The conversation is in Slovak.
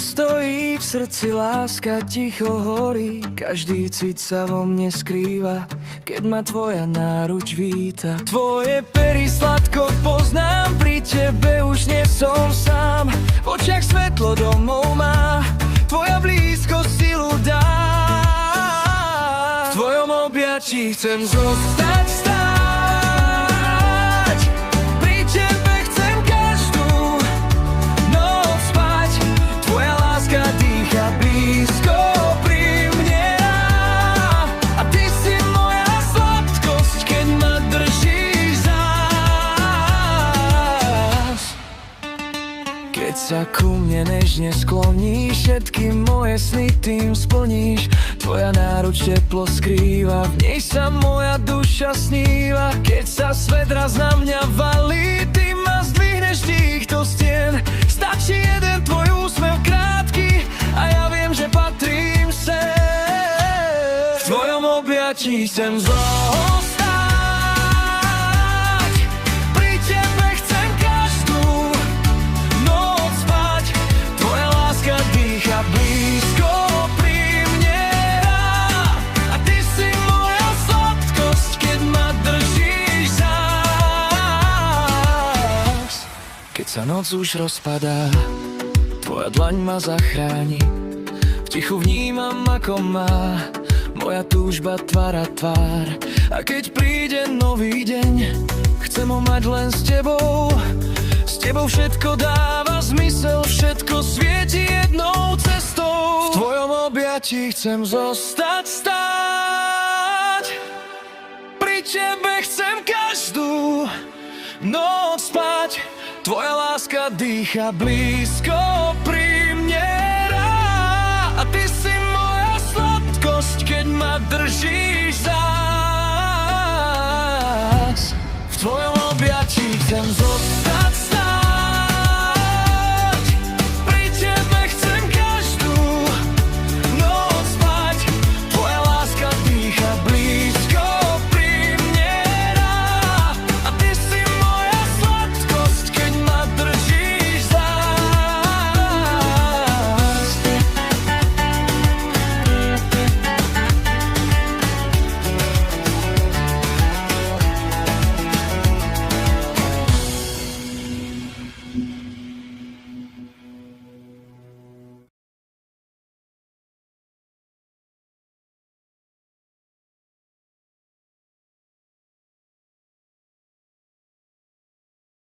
nestojí, v srdci láska ticho horí. Každý cit sa vo mne skrýva, keď ma tvoja náruč víta. Tvoje pery sladko poznám, pri tebe už nie som sám. V očiach svetlo domov má, tvoja blízkosť silu dá. V tvojom objatí chcem zostať stáť, pri tebe chcem každú noc spať. Tvoja láska dýcha blízko pri mne a ty si moja sladkosť, keď ma držíš zás. Keď sa ku mne nežne skloníš, všetky moje sny tým splníš. Tvoja náruč teplo skrýva, v nej sa moja duša sníva. Keď sa svet raz na mňa valí, ty ma zdvihneš týchto stien. Stačí jeden tvoj úsmev krátky a ja viem, že patrím sem. V tvojom objatí chcem zostať, pri tebe chcem každú noc spať. Tvoja láska dýcha blízko pri mne a ty si moja sladkosť, keď ma držíš zás. Keď sa noc už rozpadá, tvoja dlaň ma zachráni. V tichu vnímam, ako má moja túžba tvár a tvár. A keď príde nový deň, chcem ho mať len s tebou. S tebou všetko dáva zmysel, všetko svieti jednou cestou. V tvojom objatí chcem zostať stáť, pri tebe chcem každú noc spať. Tvoja láska dýcha blízko pri mne a ty si moja sladkosť, keď ma držíš za